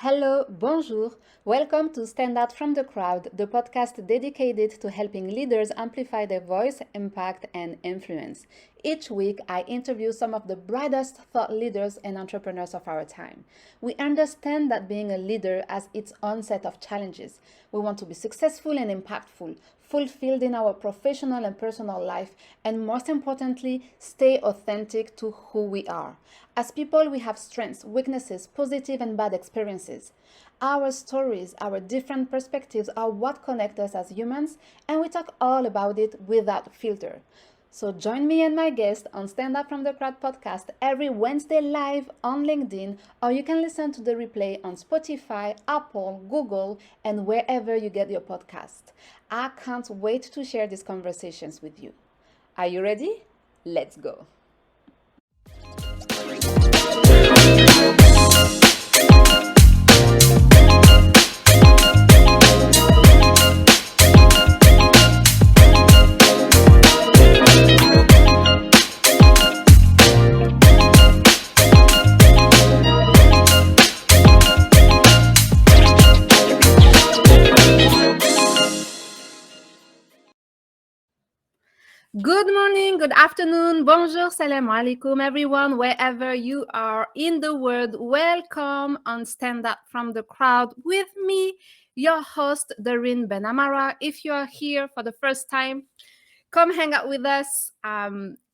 Hello, bonjour. Welcome to Stand Out from the Crowd, the podcast dedicated to helping leaders amplify their voice, impact, and influence. Each week, I interview some of the brightest thought leaders and entrepreneurs of our time. We understand that being a leader has its own set of challenges. We want to be successful and impactful, fulfilled in our professional and personal life, and most importantly, stay authentic to who we are. As people, we have strengths, weaknesses, positive and bad experiences. Our stories, our different perspectives are what connect us as humans, and we talk all about it without filter. So join me and my guest on Stand Up from the Crowd podcast every Wednesday live on LinkedIn, or you can listen to the replay on Spotify, Apple, Google, and wherever you get your podcast. I can't wait to share these conversations with you. Are you ready? Let's go. Good morning, good afternoon, bonjour, salam alaikum, everyone, wherever you are in the world. Welcome on Stand Up from the Crowd with me, your host, Darine BenAmara. If you are here for the first time, come hang out with us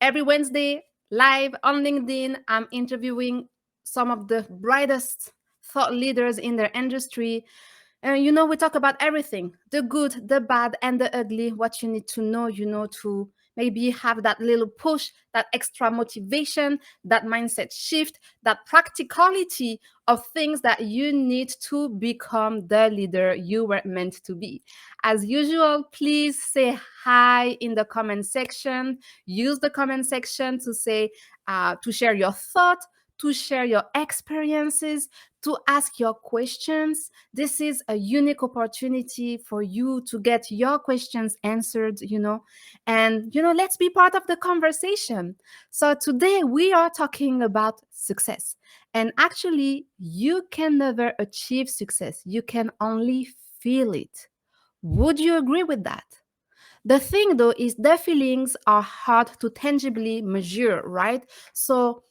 every Wednesday live on LinkedIn. I'm interviewing some of the brightest thought leaders in their industry. And we talk about everything, the good, the bad, and the ugly, what you need to know, to maybe have that little push, that extra motivation, that mindset shift, that practicality of things that you need to become the leader you were meant to be. As usual, please say hi in the comment section. Use the comment section to share your thought, to share your experiences, to ask your questions. This is a unique opportunity for you to get your questions answered, and, let's be part of the conversation. So today we are talking about success. And actually, you can never achieve success. You can only feel it. Would you agree with that? The thing though is the feelings are hard to tangibly measure, right? So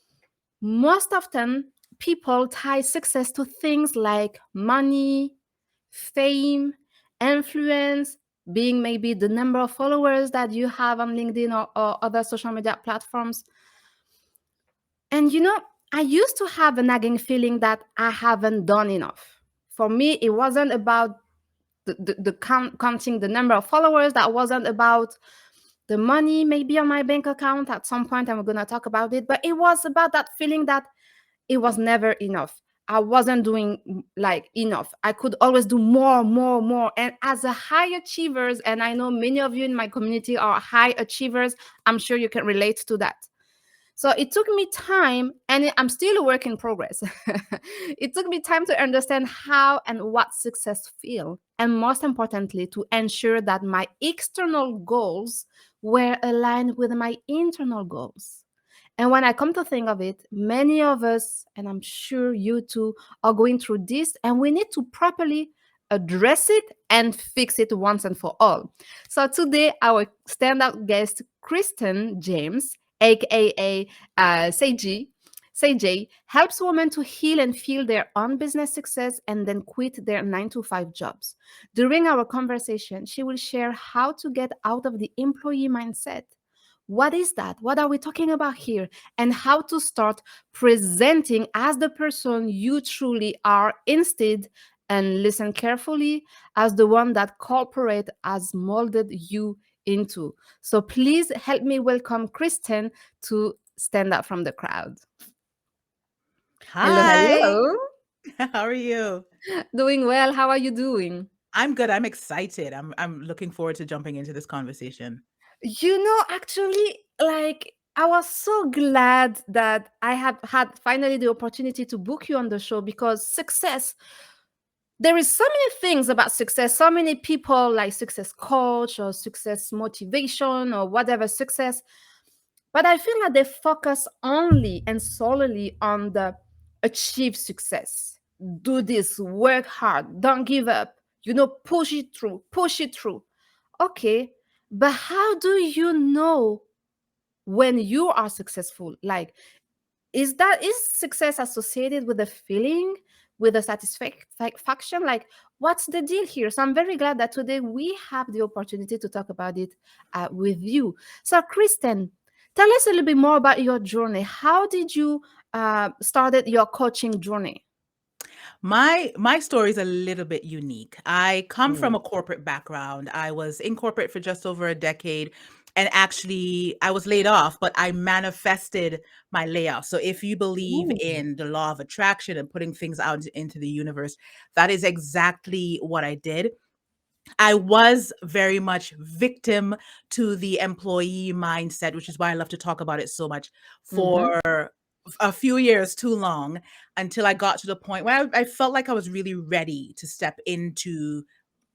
most often, people tie success to things like money, fame, influence, being maybe the number of followers that you have on LinkedIn or other social media platforms. And I used to have a nagging feeling that I haven't done enough. For me, it wasn't about counting the number of followers. That wasn't about the money maybe on my bank account at some point. I'm going to talk about it. But it was about that feeling that it was never enough. I wasn't doing like enough. I could always do more, more, more. And as a high achievers, and I know many of you in my community are high achievers, I'm sure you can relate to that. So it took me time, and I'm still a work in progress. It took me time to understand how and what success feel, and most importantly, to ensure that my external goals were aligned with my internal goals. And when I come to think of it, many of us, and I'm sure you too, are going through this, and we need to properly address it and fix it once and for all. So today, our standout guest, Christen James, aka Say helps women to heal and feel their own business success and then quit their 9-to-5 jobs. During our conversation, she will share how to get out of the employee mindset. What is that? What are we talking about here? And how to start presenting as the person you truly are instead, and listen carefully, as the one that corporate has molded you into. So please help me welcome Christen to Stand Up from the Crowd. Hello, Hi. hello. How are you? Doing well. How are you doing? I'm good. I'm excited. I'm looking forward to jumping into this conversation. Actually, like, I was so glad that I have had finally the opportunity to book you on the show, because success, there is so many things about success, so many people like success coach or success motivation or whatever success, but I feel that they focus only and solely on the achieve success. do this, work hard, don't give up, push it through, push it through. Okay, but how do you know when you are successful? Like, is success associated with a feeling, with a satisfaction? Like, what's the deal here? So I'm very glad that today we have the opportunity to talk about it with you. So Christen, tell us a little bit more about your journey. How did you started your coaching journey? My story is a little bit unique. I come from Mm. a corporate background. I was in corporate for just over a decade, and actually I was laid off, but I manifested my layoff. So if you believe Ooh. in the law of attraction and putting things out into the universe, that is exactly what I did. I was very much victim to the employee mindset, which is why I love to talk about it so much, Mm-hmm. for a few years too long, until I got to the point where I felt like I was really ready to step into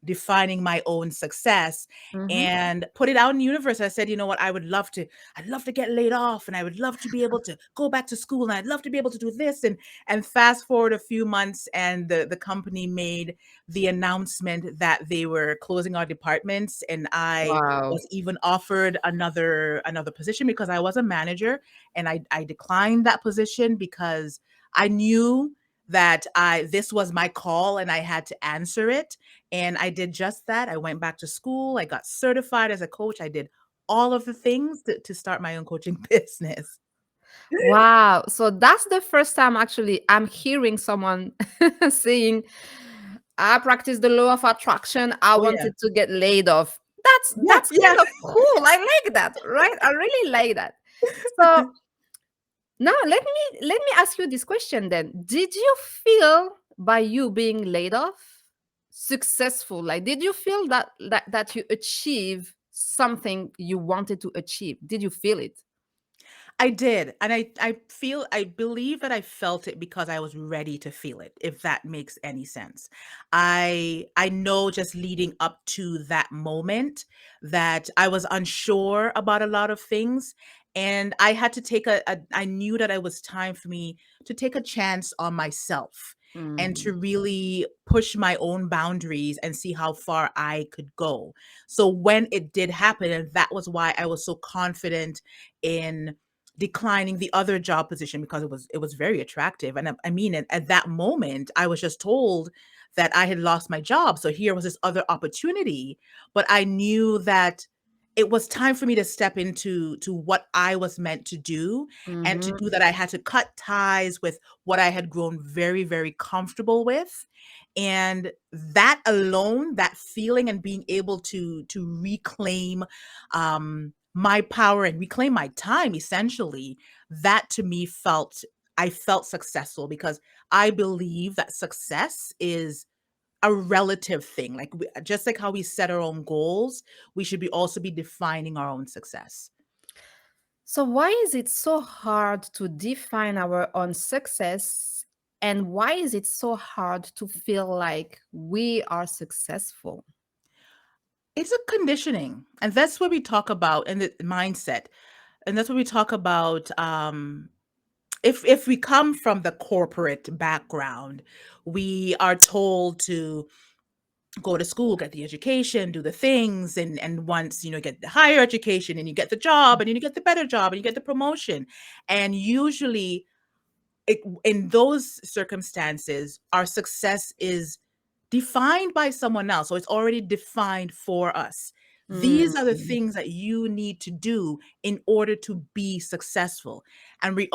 defining my own success Mm-hmm. and put it out in the universe. I said, you know what, I'd love to get laid off, and I would love to be able to go back to school, and I'd love to be able to do this. And fast forward a few months, and the company made the announcement that they were closing our departments, and I Wow. was even offered another position because I was a manager, and I declined that position because I knew that I this was my call and I had to answer it. And I did just that. I went back to school. I got certified as a coach. I did all of the things to start my own coaching business. Wow. So that's the first time actually I'm hearing someone saying, I practice the law of attraction. I Oh yeah. wanted to get laid off. That's Yeah. kind of cool. I like that, right? I really like that. So now let me ask you this question then. Did you feel by you being laid off successful? Like, did you feel that you achieve something you wanted to achieve? Did you feel it? I did. And I believe that I felt it because I was ready to feel it, if that makes any sense. I know just leading up to that moment that I was unsure about a lot of things. And I had to I knew that it was time for me to take a chance on myself and Mhm. to really push my own boundaries and see how far I could go. So when it did happen, and that was why I was so confident in declining the other job position, because it was very attractive. And I mean, at that moment, I was just told that I had lost my job. So here was this other opportunity, but I knew that it was time for me to step into what I was meant to do. And to Mhm. do that, I had to cut ties with what I had grown very, very comfortable with. And that alone, that feeling and being able to reclaim my power and reclaim my time, essentially, that to me I felt successful, because I believe that success is a relative thing. Like just like how we set our own goals, we should be also be defining our own success. So, why is it so hard to define our own success? And why is it so hard to feel like we are successful? It's a conditioning, and that's what we talk about, and the mindset, and that's what we talk about. If we come from the corporate background, we are told to go to school, get the education, do the things, and once get the higher education, and you get the job, and then you get the better job, and you get the promotion. And usually in those circumstances, our success is defined by someone else. So it's already defined for us. These are the Mm. things that you need to do in order to be successful. And we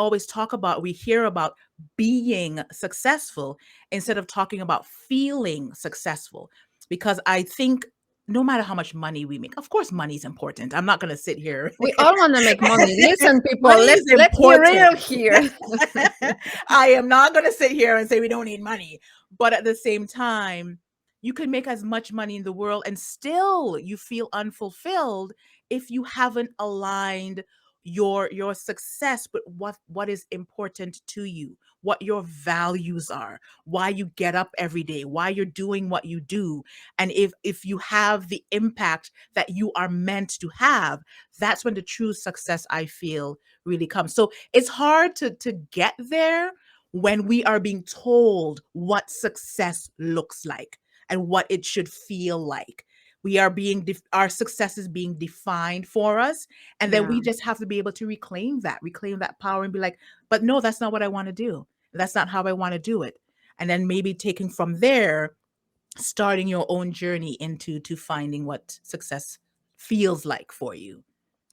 hear about being successful instead of talking about feeling successful. Because I think no matter how much money we make, of course, money is important. I'm not going to sit here. We all want to make money. Listen, people, Money is let's be important. real here. I am not going to sit here and say we don't need money. But at the same time, you can make as much money in the world and still you feel unfulfilled if you haven't aligned your success with what is important to you, what your values are, why you get up every day, why you're doing what you do. And if you have the impact that you are meant to have, that's when the true success, I feel, really comes. So it's hard to get there when we are being told what success looks like and what it should feel like. We are our success is being defined for us. And then Yeah. we just have to be able to reclaim that power and be like, but no, that's not what I want to do. That's not how I want to do it. And then maybe taking from there, starting your own journey into to finding what success feels like for you.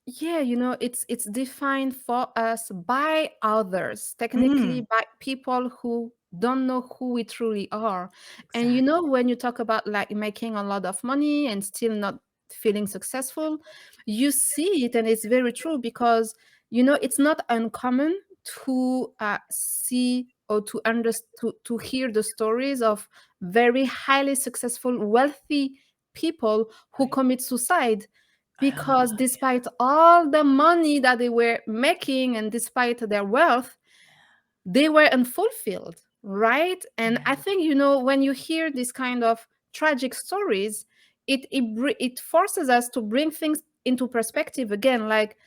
Yeah, it's defined for us by others, technically Mm, by people who don't know who we truly are. And exactly. when you talk about like making a lot of money and still not feeling successful, you see it, and it's very true because it's not uncommon to see or to hear the stories of very highly successful, wealthy people who Right. commit suicide because Ah, despite all the money that they were making and despite their wealth, they were unfulfilled, right? And yeah. I think, when you hear this kind of tragic stories, it forces us to bring things into perspective again. Like,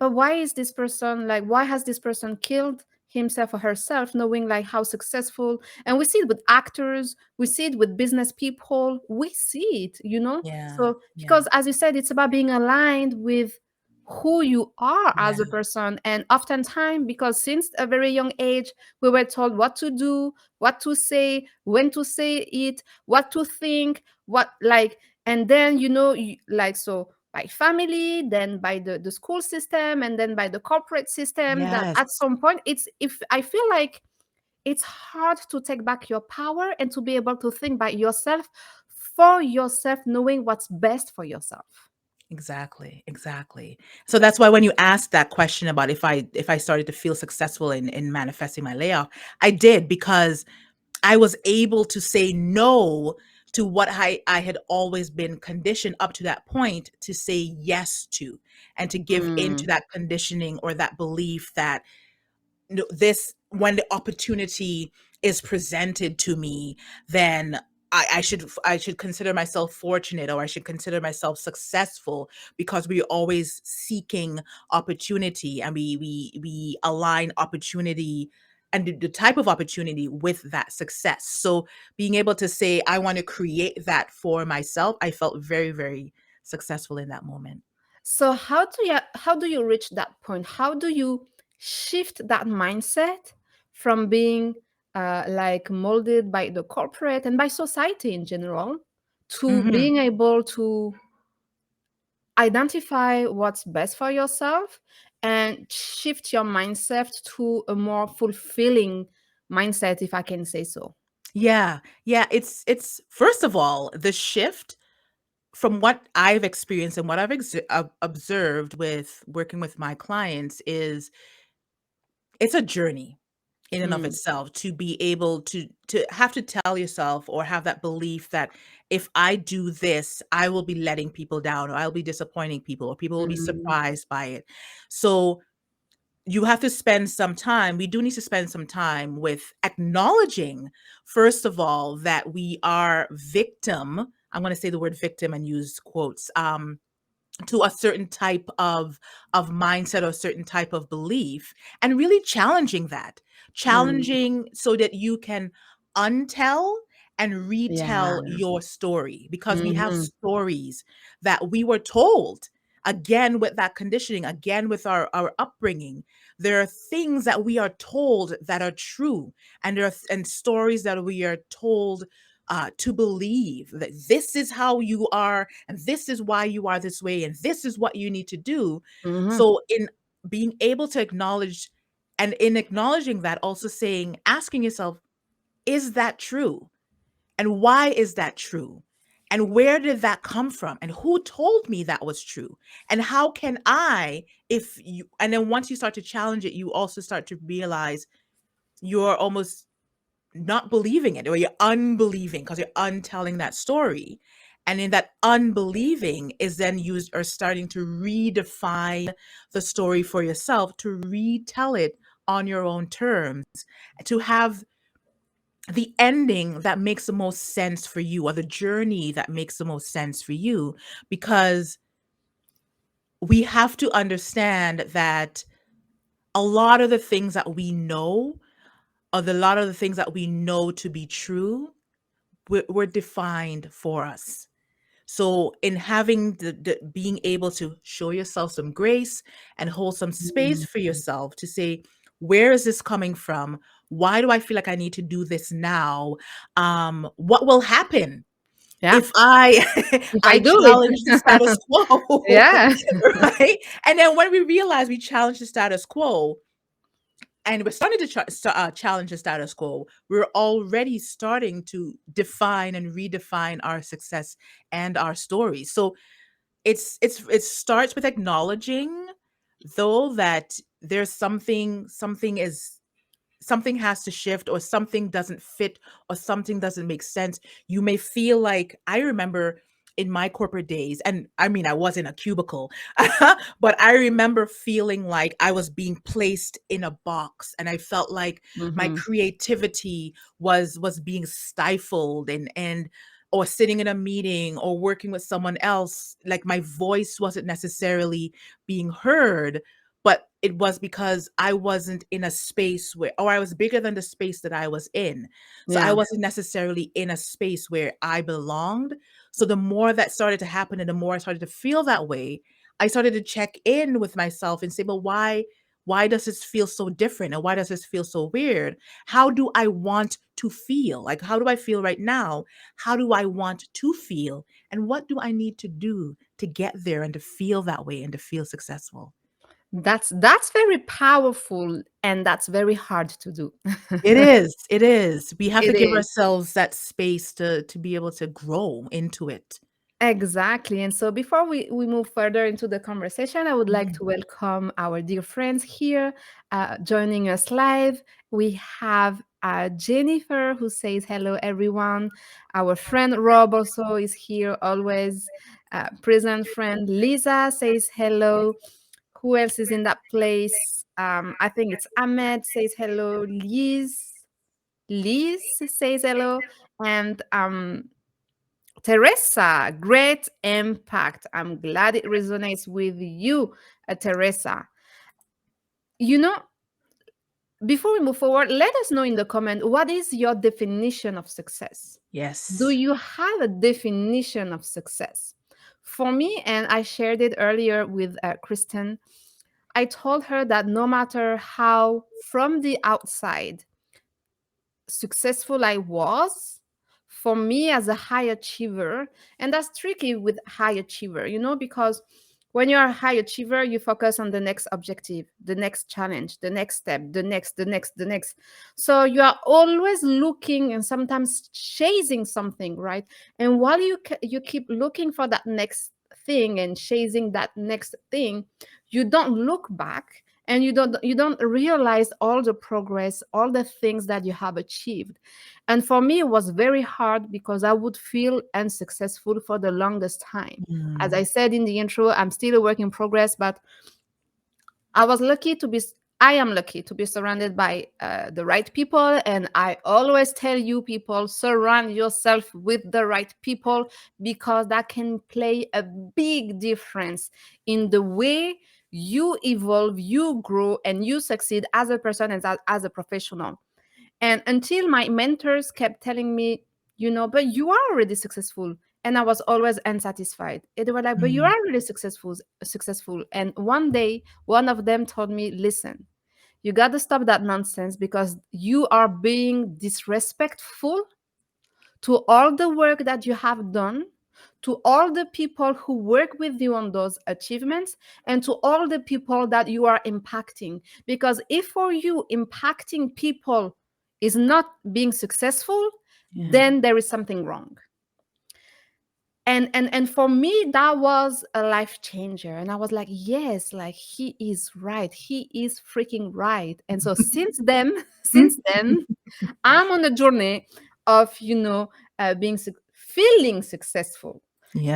but why has this person killed himself or herself, knowing like how successful? And we see it with actors, we see it with business people, we see it. Yeah. So Yeah. because as you said, it's about being aligned with who you are Yeah. as a person. And oftentimes, because since a very young age we were told what to do, what to say, when to say it, what to think, what like, and then like, so by family, then by the school system, and then by the corporate system, that Yes. at some point, it's if I feel like it's hard to take back your power and to be able to think by yourself, for yourself, knowing what's best for yourself. Exactly. Exactly. So that's why when you asked that question about if I started to feel successful in manifesting my layoff, I did, because I was able to say no to what I had always been conditioned up to that point to say yes to, and to give into Mm. that conditioning or that belief that this, when the opportunity is presented to me, then I should consider myself fortunate, or I should consider myself successful, because we're always seeking opportunity, and we align opportunity and the type of opportunity with that success. So being able to say I want to create that for myself, I felt very, very successful in that moment. So how do you reach that point? How do you shift that mindset from being like molded by the corporate and by society in general to Mhm. being able to identify what's best for yourself and shift your mindset to a more fulfilling mindset, if I can say so? Yeah. Yeah, it's first of all, the shift from what I've experienced and what I've observed with working with my clients is it's a journey in and of Mm, itself, to be able to have to tell yourself or have that belief that if I do this, I will be letting people down, or I'll be disappointing people, or people will be mm, surprised by it. So you have to spend some time. We do need to spend some time with acknowledging, first of all, that we are victim. I'm going to say the word victim and use quotes. To a certain type of mindset or a certain type of belief, and really challenging that, mm. challenging so that you can untell and Yeah. retell your story, because we have Mhm. stories that we were told, again with that conditioning, again with our upbringing. There are things that we are told that are true, and and stories that we are told to believe that this is how you are, and this is why you are this way, and this is what you need to do. Mhm. So, in being able to acknowledge, and in acknowledging that, also saying, asking yourself, is that true? And why is that true? And where did that come from? And who told me that was true? And how can I, if you, and then once you start to challenge it, you also start to realize you're almost not believing it, or you're unbelieving because you're untelling that story. And in that unbelieving is then used, or starting to redefine the story for yourself, to retell it on your own terms, to have the ending that makes the most sense for you, or the journey that makes the most sense for you. Because we have to understand that a lot of the things that we know of a lot of the things that we know to be true were defined for us. So in having the being able to show yourself some grace and hold some space Mhm. for yourself to say, where is this coming from? Why do I feel like I need to do this now? What will happen Yeah, if I if I I do it. challenge the status quo, Yeah. right? And then when we realize we challenge the status quo, and we're starting to challenge the status quo, we're already starting to define and redefine our success and our stories. So it starts with acknowledging, though, that there's something has to shift, or something doesn't fit, or something doesn't make sense. You may feel like, I remember in my corporate days, and I mean, I was in a cubicle, but I remember feeling like I was being placed in a box, and I felt like my Mhm. creativity was being stifled, and or sitting in a meeting or working with someone else, like my voice wasn't necessarily being heard, but it was because I wasn't in a space where, or I was bigger than the space that I was in. So I Yeah. wasn't necessarily in a space where I belonged. So the more that started to happen and the more I started to feel that way, I started to check in with myself and say, well, why does this feel so different? And why does this feel so weird? How do I want to feel? Like, how do I feel right now? How do I want to feel? And what do I need to do to get there and to feel that way and to feel successful? That's very powerful, and that's very hard to do. It is, it is. We have to It give is. ourselves that space to be able to grow into it. Exactly. And so before we move further into the conversation, I would like Mhm. to welcome our dear friends here joining us live. We have Jennifer who says hello, everyone. Our friend Rob also is here, always present friend. Lisa says hello. Who else is in that place? I think it's Ahmed says hello. Liz says hello. And Teresa, great impact. I'm glad it resonates with you, Teresa. You know, before we move forward, let us know in the comment, what is your definition of success? Do Yes. you have a definition of success? For me, and I shared it earlier with Kristen, I told her that no matter how from the outside successful I was, for me as a high achiever, and that's tricky with high achiever, because when you're a high achiever, you focus on the next objective, the next challenge, the next step, the next. So you are always looking and sometimes chasing something, right? And while you keep looking for that next thing and chasing that next thing, you don't look back, and you don't realize all the progress, all the things that you have achieved. And for me, it was very hard because I would feel unsuccessful for the longest time. As I Mm. said in the intro, I'm still a work in progress, but I was lucky to be. I am lucky to be surrounded by the right people, and I always tell you, people, surround yourself with the right people, because that can play a big difference in the way you evolve, you grow, and you succeed as a person and as a professional. And until my mentors kept telling me, but you are already successful. And I was always unsatisfied. And they were like, but you Mm. are really successful. And one day, one of them told me, listen, you got to stop that nonsense, because you are being disrespectful to all the work that you have done, to all the people who work with you on those achievements, and to all the people that you are impacting. Because if for you impacting people is not being successful, Yeah. then there is something wrong. And for me, that was a life changer. And I was like, yes, like he is right. He is freaking right. And so since then, since then, I'm on a journey of, feeling successful.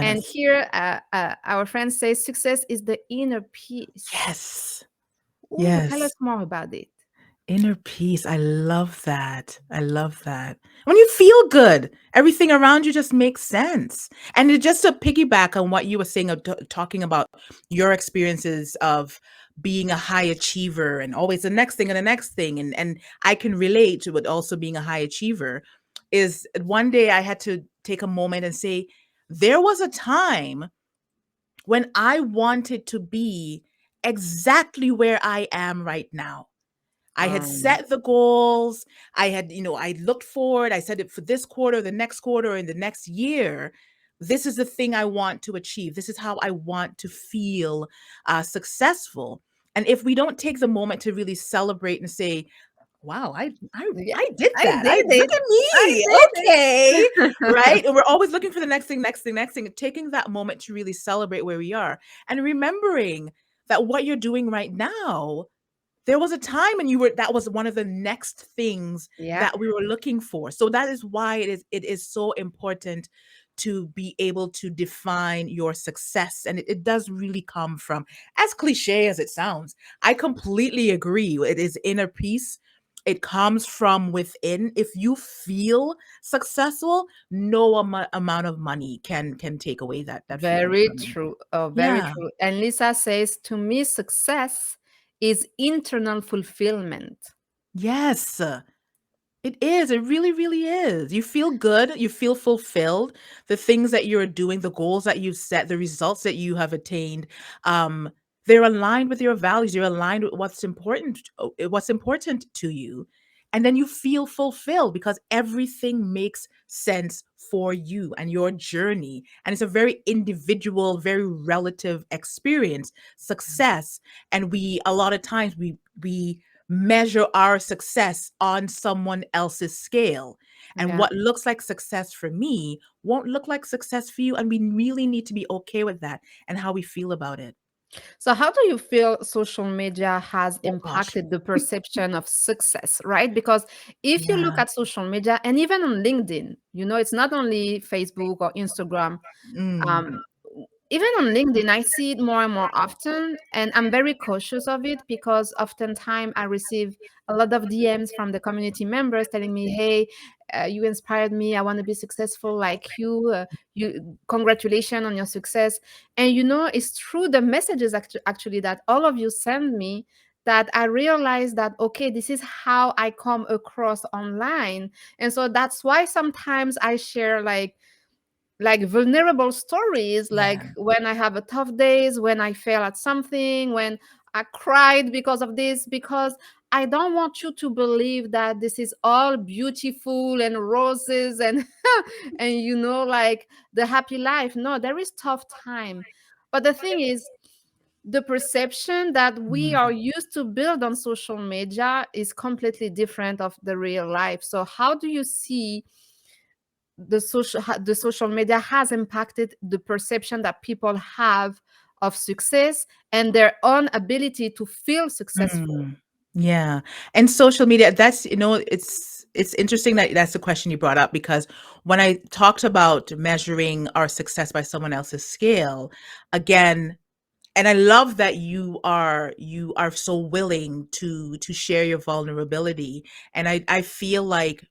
And Yes. here, our friend says success is the inner peace. Yes. Oh, tell us Yes. more about it. Inner peace. I love that. I love that. When you feel good, everything around you just makes sense. And just to piggyback on what you were saying, talking about your experiences of being a high achiever and always the next thing and the next thing, and I can relate to it also being a high achiever, is one day I had to take a moment and say, there was a time when I wanted to be exactly where I am right now. I had Um, set the goals. I had, I looked forward. I said it for this quarter, the next quarter, and the next year. This is the thing I want to achieve. This is how I want to feel successful. And if we don't take the moment to really celebrate and say, wow, yeah, I did I that. did Look it. at I me. did Okay. it. Right. And we're always looking for the next thing, next thing, next thing. Taking that moment to really celebrate where we are and remembering that what you're doing right now, there was a time and that was one of the next things Yeah, that we were looking for. So that is why it is so important to be able to define your success. And it does really come from, as cliche as it sounds, I completely agree. It is inner peace. It comes from within. If you feel successful, no amount of money can take away that feeling very from you. true. Oh, very Yeah. true. And Lisa says, to me, success is internal fulfillment. Yes. It is. It really, really is. You feel good. You feel fulfilled. The things that you're doing, the goals that you've set, the results that you have attained, um, they're aligned with your values. You're aligned with what's important to you. And then you feel fulfilled because everything makes sense for you and your journey. And it's a very individual, very relative experience, success. And a lot of times we measure our success on someone else's scale. And Yeah. what looks like success for me won't look like success for you. And we really need to be okay with that and how we feel about it. So, how do you feel social media has Oh gosh. impacted the perception of success, right? Because if you look Yeah. at social media and even on LinkedIn, it's not only Facebook or Instagram. Mm. Um, Even on LinkedIn, I see it more and more often, and I'm very cautious of it because oftentimes I receive a lot of DMs from the community members telling me, "Hey, you inspired me. I want to be successful like you. Congratulations on your success." And it's through the messages actually that all of you send me that I realize that okay, this is how I come across online, and so that's why sometimes I share like vulnerable stories, like Yeah. when I have a tough days, when I fail at something, when I cried because of this, because I don't want you to believe that this is all beautiful and roses and and like the happy life. No, there is tough time. But the thing is, the perception that we are Mm. used to build on social media is completely different of the real life. So how do you see the social media has impacted the perception that people have of success and their own ability to feel successful? Mm. Yeah. And social media, it's interesting that that's the question you brought up because when I talked about measuring our success by someone else's scale, again, and I love that you are so willing to share your vulnerability. And I feel like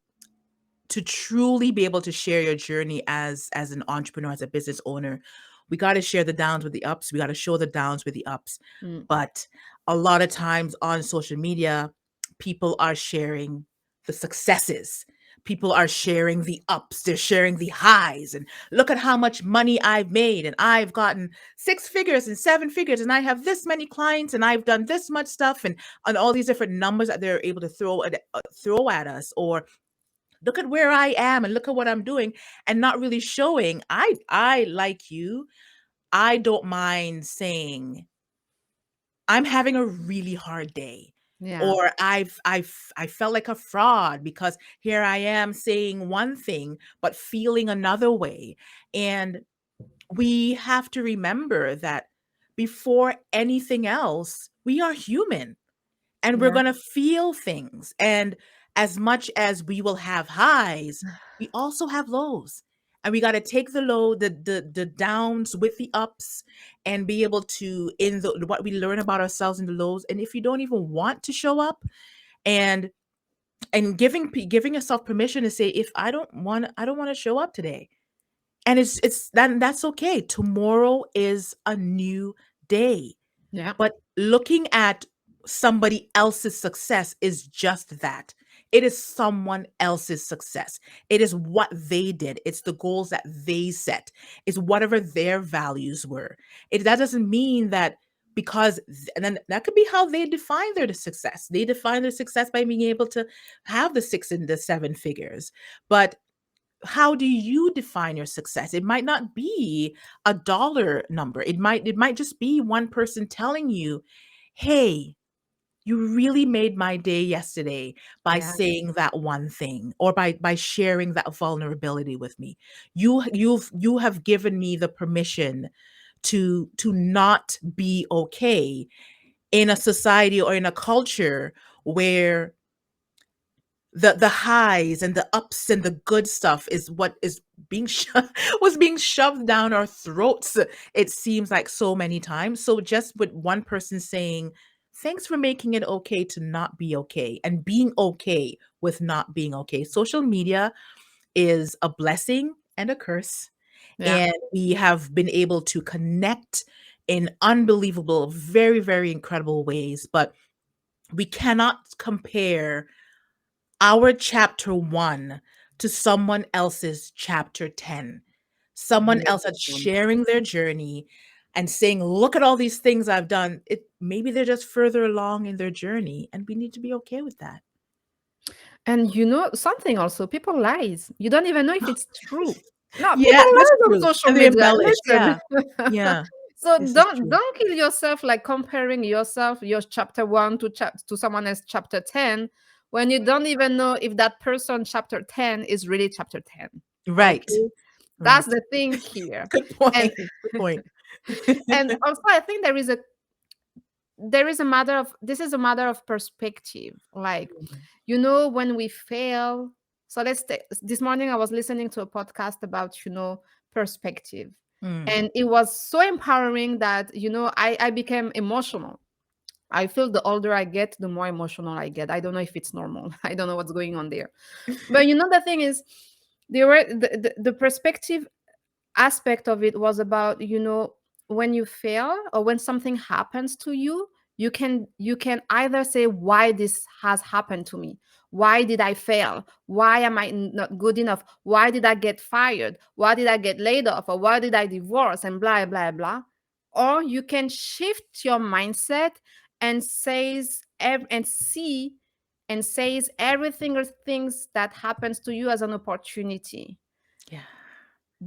to truly be able to share your journey as an entrepreneur, as a business owner, we got to share the downs with the ups. We got to show the downs with the ups. Mm, But a lot of times on social media, people are sharing the successes. People are sharing the ups. They're sharing the highs. And look at how much money I've made. And I've gotten six figures and seven figures. And I have this many clients. And I've done this much stuff. And all these different numbers that they're able to throw at us. Or look at where I am and look at what I'm doing, and not really showing I like you. I don't mind saying I'm having a really hard day, yeah. or I felt like a fraud because here I am saying one thing but feeling another way. And we have to remember that before anything else, we are human and we're Yeah. going to feel things. And as much as we will have highs, we also have lows. And we got to take the low, the downs with the ups, and be able to in the what we learn about ourselves in the lows. And if you don't even want to show up, and giving yourself permission to say, if I don't want to show up today, and that's okay. Tomorrow is a new day. Yeah. looking at somebody else's success is just that. It is someone else's success. It is what they did. It's the goals that they set. It's whatever their values were. That doesn't mean that because, and then that could be how they define their success. They define their success by being able to have the 6 and the 7 figures. But how do you define your success? It might not be a dollar number. It might just be one person telling you, "Hey, you really made my day yesterday by Yeah. saying that one thing or by sharing that vulnerability with me. You have given me the permission to not be okay in a society or in a culture where the highs and the ups and the good stuff is what is being was being shoved down our throats, it seems like so many times. So just with one person saying thanks for making it okay to not be okay and being okay with not being okay. Social media is a blessing and a curse, Yeah. and we have been able to connect in unbelievable, very, very incredible ways, but we cannot compare our chapter 1 to someone else's chapter 10. Someone Very else good that's one. sharing their journey and saying, "Look at all these things I've done." Maybe they're just further along in their journey, and we need to be okay with that. And you know something also, people lies. You don't even know if it's true. No, people Yeah, that's lies on true. social And they media. embellish. Listen. Yeah. Yeah. So This is don't true. don't kill yourself like comparing yourself, your chapter 1 to someone else chapter 10 when you don't even know if that person chapter 10 is really chapter 10. Right. Okay? That's Right. the thing here. Good And point. Good point. and also I think there is a matter of this is a matter of perspective, like, when we fail. So let's take this morning I was listening to a podcast about perspective, Mm, and it was so empowering that I became emotional. I feel the older I get, the more emotional I get. I don't know if it's normal. I don't know what's going on there. But the thing is, the perspective aspect of it was about when you fail or when something happens to you, you can either say why this has happened to me, why did I fail, why am I not good enough, why did I get fired, why did I get laid off, or why did I divorce, and blah blah blah. Or you can shift your mindset and says everything or things that happens to you as an opportunity, yeah.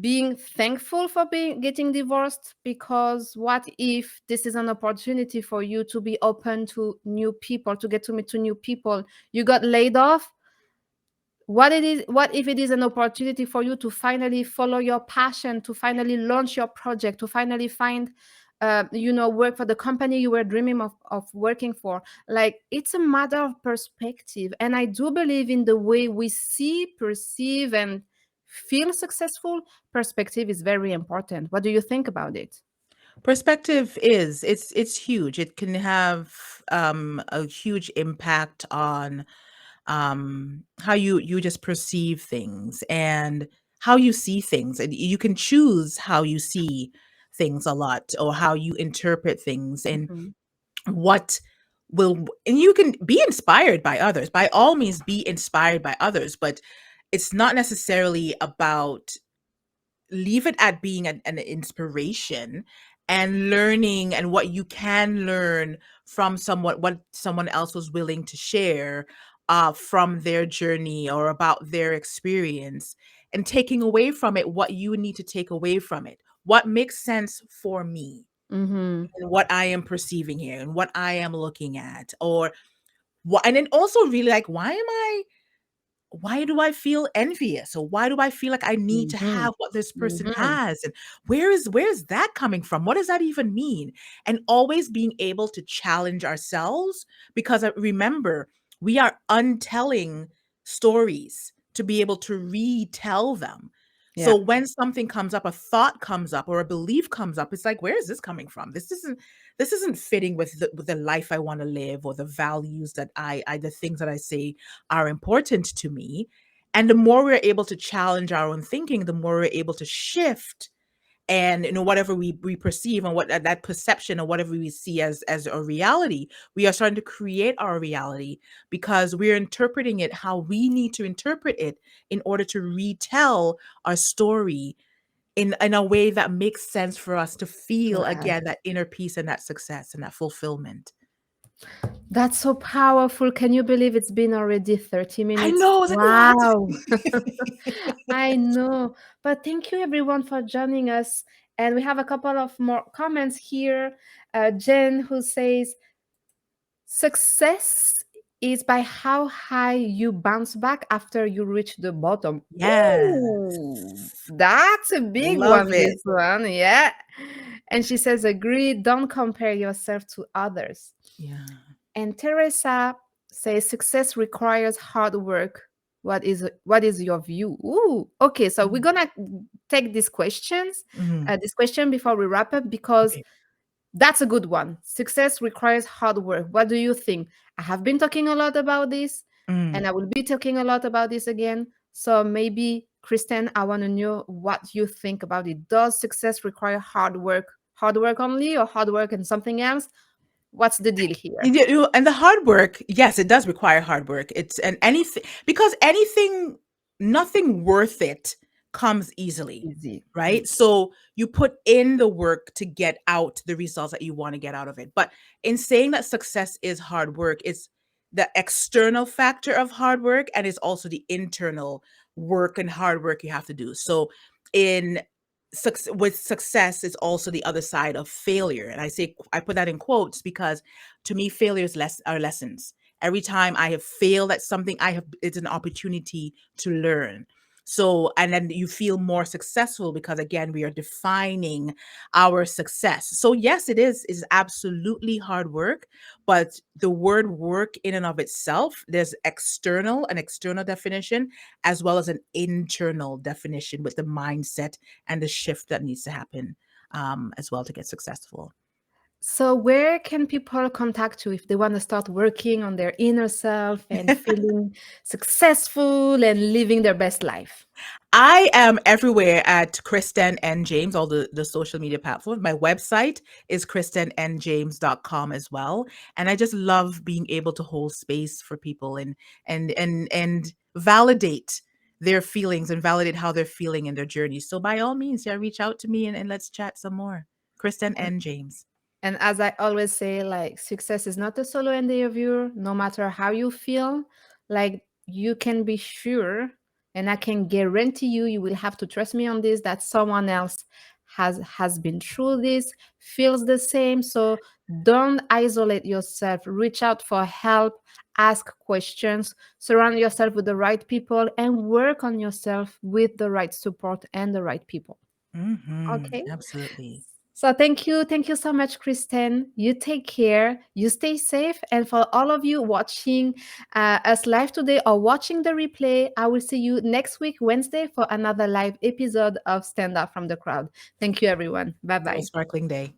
being thankful for being getting divorced, because what if this is an opportunity for you to be open to new people, to get to meet to new people. You got laid off. What if it is an opportunity for you to finally follow your passion, to finally launch your project, to finally find work for the company you were dreaming of working for. Like, it's a matter of perspective, and I do believe in the way we see, perceive, and feel successful. Perspective is very important. What do you think about it? Perspective it's huge. It can have a huge impact on how you just perceive things and how you see things, and you can choose how you see things a lot or how you interpret things and Mhm. what will, and you can be inspired by others, by all means be inspired by others, but it's not necessarily about, leave it at being an inspiration and learning, and what you can learn from someone, what someone else was willing to share from their journey or about their experience, and taking away from it what you need to take away from it, what makes sense for me Mhm. and what I am perceiving here and what I am looking at, or what, and then also really like, why do I feel envious? Or why do I feel like I need to Mhm. have what this person Mhm. has? And where is that coming from? What does that even mean? And always being able to challenge ourselves, because remember, we are untelling stories to be able to retell them. So Yeah. when something comes up, a thought comes up or a belief comes up, it's like, where is this coming from? This isn't fitting with the life I want to live, or the values that the things that I say are important to me. And the more we're able to challenge our own thinking, the more we're able to shift and whatever we perceive, and what that perception, or whatever we see as a reality, we are starting to create our reality, because we're interpreting it how we need to interpret it in order to retell our story in a way that makes sense for us to feel Right. again that inner peace and that success and that fulfillment. That's so powerful. Can you believe it's been already 30 I minutes? know, it's like what? Wow. I know. But thank you everyone for joining us. And we have a couple of more comments here. Jen, who says, success is by how high you bounce back after you reach the bottom. Yes. Ooh, that's a big Love one, it. this one. Yeah. And she says, agree, don't compare yourself to others. Yeah. And Teresa says success requires hard work. What is your view? Ooh, okay. So we're Mm. gonna take these questions, Mhm. this question before we wrap up, because Okay. that's a good one. Success requires hard work. What do you think? I have been talking a lot about this, and Mm. I will be talking a lot about this again. So maybe, Christen, I want to know what you think about it. Does success require hard work? Hard work only, or hard work and something else? What's the deal here? And the hard work, yes, it does require hard work. It's and anything, because anything, nothing worth it comes easily, Easy. Mm. right? So you put in the work to get out the results that you want to get out of it. But in saying that success is hard work, it's the external factor of hard work, and it's also the internal work and hard work you have to do. So in with success is also the other side of failure, and I put that in quotes because to me failures are lessons. Every time I have failed at something, it's an opportunity to learn. So, and then you feel more successful because again we are defining our success. So yes, it is absolutely hard work, but the word work in and of itself, there's an external definition, as well as an internal definition with the mindset and the shift that needs to happen, as well, to get successful. So, where can people contact you if they want to start working on their inner self and feeling successful and living their best life? I am everywhere at Christen N James, all the social media platforms. My website is christennjames.com as well. And I just love being able to hold space for people and validate their feelings and validate how they're feeling in their journey. So by all means, yeah, reach out to me and let's chat some more. Christen N James. And as I always say, like, success is not a solo endeavor, no matter how you feel. Like, you can be sure, and I can guarantee you, you will have to trust me on this, that someone else has been through this, feels the same. So don't isolate yourself. Reach out for help, ask questions, surround yourself with the right people, and work on yourself with the right support and the right people. Okay. Absolutely. So thank you so much, Kristen. You take care, you stay safe, and for all of you watching us live today or watching the replay, I will see you next week, Wednesday, for another live episode of Stand Up from the Crowd. Thank you, everyone. Bye Have a bye. sparkling day.